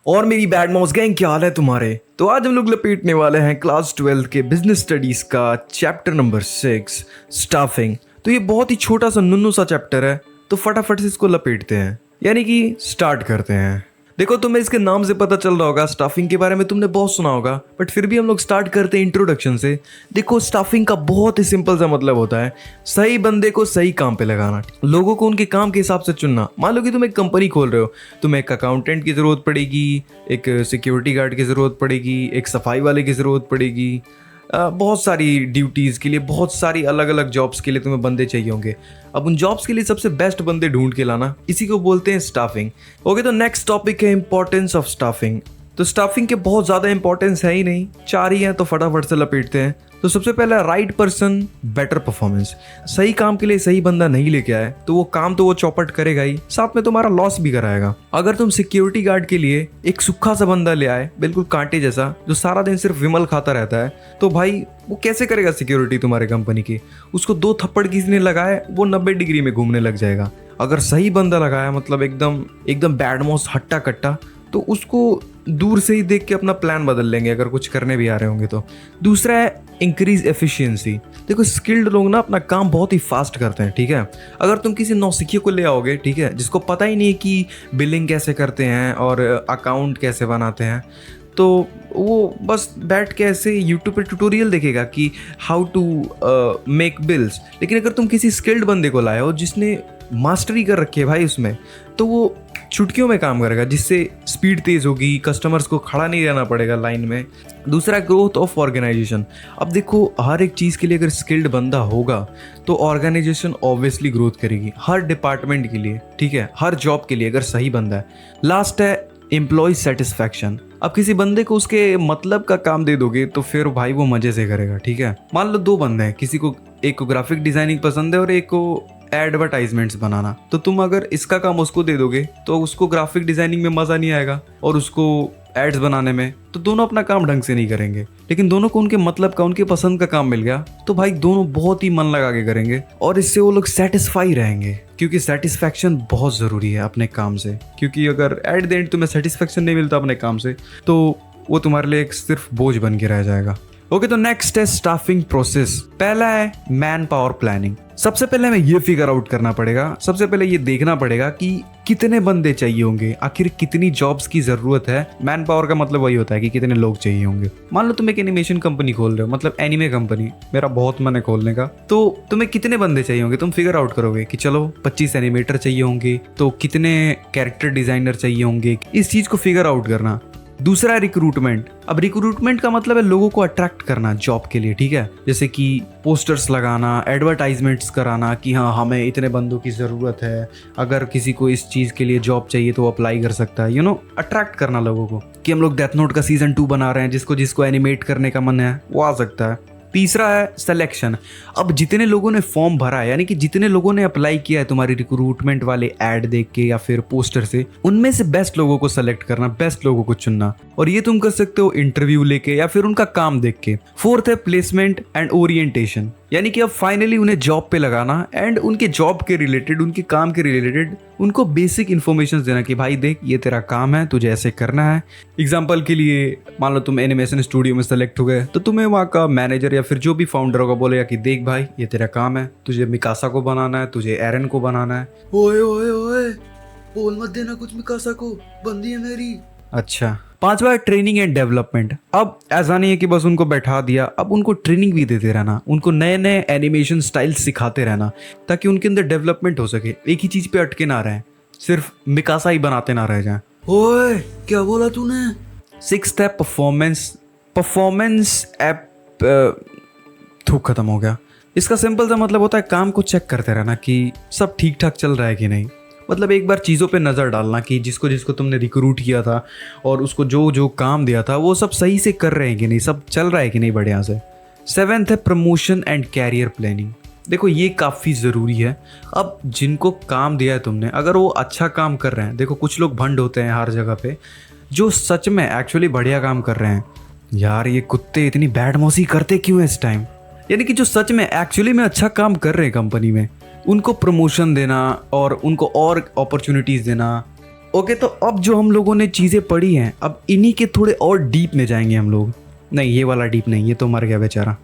और मेरी bad mouse gang, क्या हाल है तुम्हारे। तो आज हम लोग लपेटने वाले हैं क्लास 12 के बिजनेस स्टडीज का चैप्टर नंबर 6 स्टाफिंग। तो ये बहुत ही छोटा सा नुन्नू सा चैप्टर है, तो फटाफट से इसको लपेटते हैं, यानी कि स्टार्ट करते हैं। देखो, तुम्हें इसके नाम से पता चल रहा होगा स्टाफिंग के बारे में तुमने बहुत सुना होगा, बट फिर भी हम लोग स्टार्ट करते हैं इंट्रोडक्शन से। देखो, स्टाफिंग का बहुत ही सिंपल सा मतलब होता है सही बंदे को सही काम पे लगाना, लोगों को उनके काम के हिसाब से चुनना। मान लो कि तुम एक कंपनी खोल रहे हो, तुम्हें एक अकाउंटेंट की ज़रूरत पड़ेगी, एक सिक्योरिटी गार्ड की ज़रूरत पड़ेगी, एक सफाई वाले की ज़रूरत पड़ेगी। बहुत सारी ड्यूटीज़ के लिए, बहुत सारी अलग अलग जॉब्स के लिए तुम्हें बंदे चाहिए होंगे। अब उन जॉब्स के लिए सबसे बेस्ट बंदे ढूंढ के लाना, इसी को बोलते हैं स्टाफिंग। ओके, तो नेक्स्ट टॉपिक है इंपॉर्टेंस ऑफ स्टाफिंग। तो स्टाफिंग के बहुत ज़्यादा इंपॉर्टेंस है ही नहीं, 4 ही हैं, तो फटाफट से लपेटते हैं। तो सबसे पहला, राइट पर्सन बेटर परफॉर्मेंस। सही काम के लिए सही बंदा नहीं लेके आए तो वो काम तो वो चौपट करेगा ही, साथ में तुम्हारा लॉस भी कराएगा। अगर तुम सिक्योरिटी गार्ड के लिए एक सूखा सा बंदा ले आए, बिल्कुल कांटे जैसा, जो सारा दिन सिर्फ विमल खाता रहता है, तो भाई वो कैसे करेगा सिक्योरिटी तुम्हारे कंपनी की। उसको 2 थप्पड़ किसी ने लगाए, वो 90 डिग्री में घूमने लग जाएगा। अगर सही बंदा लगाया, मतलब एकदम एकदम बैड माउस हट्टा कट्टा, तो उसको दूर से ही देख के अपना प्लान बदल लेंगे अगर कुछ करने भी आ रहे होंगे तो। दूसरा है इंक्रीज एफिशिएंसी। देखो, स्किल्ड लोग ना अपना काम बहुत ही फास्ट करते हैं, ठीक है। अगर तुम किसी नौसिखिए को ले आओगे, ठीक है, जिसको पता ही नहीं कि बिलिंग कैसे करते हैं और अकाउंट कैसे बनाते हैं, तो वो बस बैठ के ऐसे यूट्यूब पे ट्यूटोरियल देखेगा कि हाउ टू मेक बिल्स। लेकिन अगर तुम किसी स्किल्ड बंदे को लाए हो जिसने मास्टरी कर रखी है भाई उसमें, तो वो चुटकियों में काम करेगा, जिससे स्पीड तेज़ होगी, कस्टमर्स को खड़ा नहीं रहना पड़ेगा लाइन में। दूसरा, ग्रोथ ऑफ ऑर्गेनाइजेशन। अब देखो, हर एक चीज़ के लिए अगर स्किल्ड बंदा होगा तो ऑर्गेनाइजेशन ऑब्वियसली ग्रोथ करेगी, हर डिपार्टमेंट के लिए, ठीक है, हर जॉब के लिए अगर सही बंदा है। लास्ट है एम्प्लॉय सेटिस्फैक्शन। अब किसी बंदे को उसके मतलब का काम दे दोगे तो फिर भाई वो मजे से करेगा, ठीक है। मान लो 2 बंदे हैं, किसी को, एक को ग्राफिक डिजाइनिंग पसंद है और एक को एडवर्टाइजमेंट्स बनाना, तो तुम अगर इसका काम उसको दे दोगे तो उसको ग्राफिक डिजाइनिंग में मजा नहीं आएगा और उसको एड्स बनाने में, तो दोनों अपना काम ढंग से नहीं करेंगे। लेकिन दोनों को उनके मतलब का, उनके पसंद का काम मिल गया तो भाई दोनों बहुत ही मन लगा के करेंगे और इससे वो लोग सेटिस्फाई रहेंगे, क्योंकि सेटिस्फैक्शन बहुत ज़रूरी है अपने काम से। क्योंकि अगर एट द एंड तुम्हें सेटिस्फैक्शन नहीं मिलता अपने काम से, तो वो तुम्हारे लिए एक सिर्फ बोझ बन के रह जाएगा। ओके, तो नेक्स्ट है स्टाफिंग प्रोसेस। पहला है मैन पावर प्लानिंग। सबसे पहले हमें ये फिगर आउट करना पड़ेगा, सबसे पहले ये देखना पड़ेगा कि कितने बंदे चाहिए होंगे, आखिर कितनी जॉब्स की जरूरत है। मैन पावर का मतलब वही होता है कि कितने लोग चाहिए होंगे। मान लो तुम एक एनिमेशन कंपनी खोल रहे हो, मतलब एनिमे कंपनी, मेरा बहुत मन है खोलने का, तो तुम्हें कितने बंदे चाहिए होंगे, तुम फिगर आउट करोगे कि चलो 25 एनिमेटर चाहिए होंगे, तो कितने कैरेक्टर डिजाइनर चाहिए होंगे, इस चीज को फिगर आउट करना। दूसरा है रिक्रूटमेंट। अब रिक्रूटमेंट का मतलब है लोगों को अट्रैक्ट करना जॉब के लिए, ठीक है, जैसे कि पोस्टर्स लगाना, एडवर्टाइजमेंट्स कराना कि हाँ हमें इतने बंदों की ज़रूरत है, अगर किसी को इस चीज़ के लिए जॉब चाहिए तो अप्लाई कर सकता है। अट्रैक्ट करना लोगों को कि हम लोग डेथ नोट का सीजन 2 बना रहे हैं, जिसको जिसको एनिमेट करने का मन है वो आ सकता है। तीसरा है सिलेक्शन। अब जितने लोगों ने फॉर्म भरा है, यानी कि जितने लोगों ने अप्लाई किया है तुम्हारी रिक्रूटमेंट वाले ऐड देख के या फिर पोस्टर से, उनमें से बेस्ट लोगों को सेलेक्ट करना, बेस्ट लोगों को चुनना, और ये तुम कर सकते हो इंटरव्यू लेके या फिर उनका काम देख के। फोर्थ है प्लेसमेंट एंड ओरिएंटेशन, यानी कि अब फाइनली उन्हें जॉब पे लगाना एंड उनके जॉब के रिलेटेड, उनके काम के रिलेटेड उनको बेसिक इन्फॉर्मेशन देना कि भाई देख, ये तेरा काम है, तुझे ऐसे करना है। एग्जाम्पल के लिए, मान लो तुम एनिमेशन स्टूडियो में सेलेक्ट हो गए, तो तुम्हें वहाँ का मैनेजर या फिर जो भी फाउंडर होगा बोलेगा कि देख भाई, ये तेरा काम है, तुझे मिकासा को बनाना है, तुझे एरन को बनाना है। ओए ओए ओए, बोल मत देना कुछ मिकासा को, बंदी है मेरी। अच्छा। 5वां है ट्रेनिंग एंड डेवलपमेंट। अब ऐसा नहीं है कि बस उनको बैठा दिया, अब उनको ट्रेनिंग भी देते रहना, उनको नए नए एनिमेशन स्टाइल सिखाते रहना, ताकि उनके अंदर डेवलपमेंट हो सके, एक ही चीज पे अटके ना रहें, सिर्फ मिकासा ही बनाते ना रह जाएं। ओए, क्या बोला तूने? 6th है परफॉर्मेंस ऐप। थूक खत्म हो गया। इसका सिंपल सा मतलब होता है काम को चेक करते रहना कि सब ठीक ठाक चल रहा है कि नहीं। मतलब एक बार चीज़ों पे नज़र डालना कि जिसको जिसको तुमने रिक्रूट किया था और उसको जो जो काम दिया था वो सब सही से कर रहे हैं कि नहीं, सब चल रहा है कि नहीं बढ़िया से। 7th है प्रमोशन एंड कैरियर प्लानिंग। देखो, ये काफ़ी ज़रूरी है। अब जिनको काम दिया है तुमने, अगर वो अच्छा काम कर रहे हैं, देखो कुछ लोग भंड होते हैं हर जगह पे जो सच में एक्चुअली बढ़िया काम कर रहे हैं। यार, ये कुत्ते इतनी बैड मौसी करते क्यों है इस टाइम, यानी कि जो सच में एक्चुअली में अच्छा काम कर रहे हैं कंपनी में, उनको प्रमोशन देना और उनको और अपॉर्चुनिटीज़ देना ओके, तो अब जो हम लोगों ने चीज़ें पढ़ी हैं, अब इन्हीं के थोड़े और डीप में जाएंगे हम लोग। नहीं, ये वाला डीप नहीं, ये तो मर गया बेचारा,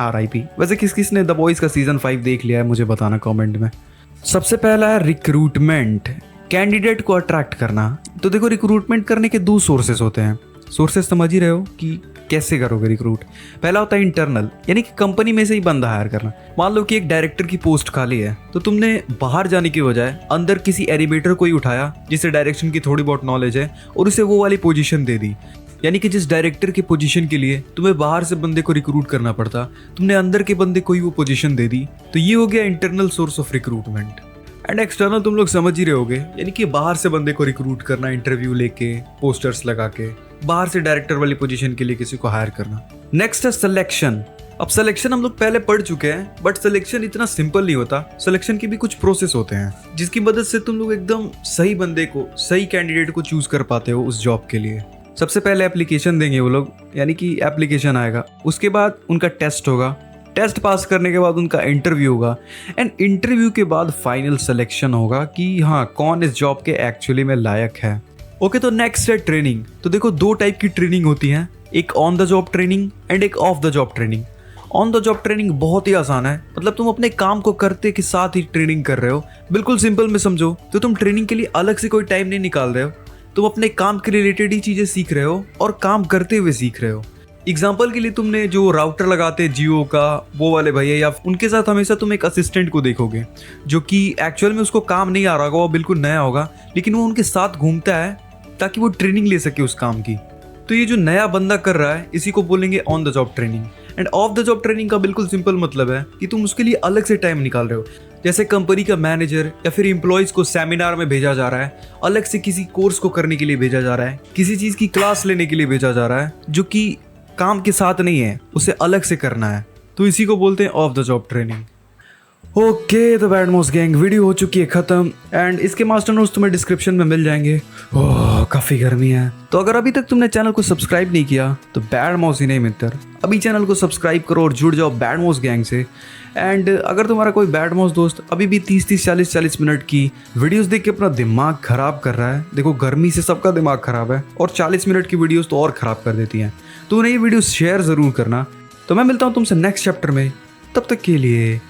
RIP। वैसे किस किस ने द बॉयज़ का सीज़न 5 देख लिया है मुझे बताना कमेंट में। सबसे पहला है रिक्रूटमेंट, कैंडिडेट को अट्रैक्ट करना। तो देखो, रिक्रूटमेंट करने के 2 सोर्सेस होते हैं। सोर्सेस समझ ही रहे हो कि कैसे करोगे रिक्रूट। पहला होता है इंटरनल, यानी कि कंपनी में से ही बंदा हायर करना। मान लो कि एक डायरेक्टर की पोस्ट खाली है, तो तुमने बाहर जाने की बजाय अंदर किसी एनिमेटर को ही उठाया जिसे डायरेक्शन की थोड़ी बहुत नॉलेज है और उसे वो वाली पोजीशन दे दी। यानी कि जिस डायरेक्टर की पोजीशन के लिए तुम्हें बाहर से बंदे को रिक्रूट करना पड़ता, तुमने अंदर के बंदे को ही वो पोजीशन दे दी। तो ये हो गया internal source of recruitment. And external तुम लोग समझ ही रहे होगे, यानी कि बाहर से बंदे को रिक्रूट करना, इंटरव्यू लेके, पोस्टर्स लगा के, बाहर से डायरेक्टर वाली पोजीशन के लिए किसी को हायर करना। नेक्स्ट है सिलेक्शन। अब सिलेक्शन हम लोग पहले पढ़ चुके हैं, बट सिलेक्शन इतना सिंपल नहीं होता। सिलेक्शन के भी कुछ प्रोसेस होते हैं जिसकी मदद से तुम लोग एकदम सही बंदे को, सही कैंडिडेट को चूज कर पाते हो उस जॉब के लिए। सबसे पहले एप्लीकेशन देंगे वो लोग, यानी कि एप्लीकेशन आएगा, उसके बाद उनका टेस्ट होगा, टेस्ट पास करने के बाद उनका इंटरव्यू होगा, एंड इंटरव्यू के बाद फाइनल सिलेक्शन होगा कि हाँ कौन इस जॉब के एक्चुअली में लायक है। ओके, तो नेक्स्ट है ट्रेनिंग। तो देखो, 2 टाइप की ट्रेनिंग होती है, एक on the job training and एक off the job training. On the job training बहुत ही आसान है, मतलब तुम अपने काम को करते के साथ ही ट्रेनिंग कर रहे हो। बिल्कुल सिंपल में समझो तो तुम ट्रेनिंग के लिए अलग से कोई टाइम नहीं निकाल रहे हो, तुम अपने काम के रिलेटेड ही चीज़ें सीख रहे हो और काम करते हुए सीख रहे हो। एग्जाम्पल के लिए तुमने जो राउटर लगाते जियो का वो वाले भैया, या उनके साथ हमेशा तुम एक असिस्टेंट को देखोगे जो कि एक्चुअल में उसको काम नहीं आ रहा होगा, वो बिल्कुल नया होगा, लेकिन वो उनके साथ घूमता है ताकि वो ट्रेनिंग ले सके उस काम की। तो ये जो नया बंदा कर रहा है इसी को बोलेंगे on the job training. End of the job training का बिल्कुल सिंपल मतलब है कि तुम उसके लिए अलग से टाइम निकाल रहे हो। जैसे कंपनी का मैनेजर या फिर एम्प्लॉयज़ को सेमिनार में भेजा जा रहा है, अलग से किसी कोर्स को करने के लिए भेजा जा रहा है, किसी चीज़ की क्लास लेने के लिए भेजा जा रहा है जो कि काम के साथ नहीं है, उसे अलग से करना है, तो इसी को बोलते हैं of the job training. Okay, तो बैडमॉस गैंग वीडियो हो चुकी है खत्म, एंड इसके मास्टर नोट्स तुम्हें डिस्क्रिप्शन में मिल जाएंगे। ओह काफ़ी गर्मी है, तो अगर अभी तक तुमने चैनल को सब्सक्राइब नहीं किया तो बैडमॉस ही नहीं मित्र, अभी चैनल को सब्सक्राइब करो और जुड़ जाओ बैडमॉस गैंग से। एंड अगर तुम्हारा कोई बैडमॉस दोस्त अभी भी 30-30, 40-40 मिनट की वीडियोस देख के अपना दिमाग खराब कर रहा है, देखो गर्मी से सबका दिमाग खराब है और 40 मिनट की वीडियोस तो और ख़राब कर देती हैं, तो उन्हें ये वीडियो शेयर ज़रूर करना। तो मैं मिलता हूँ तुमसे नेक्स्ट चैप्टर में, तब तक के लिए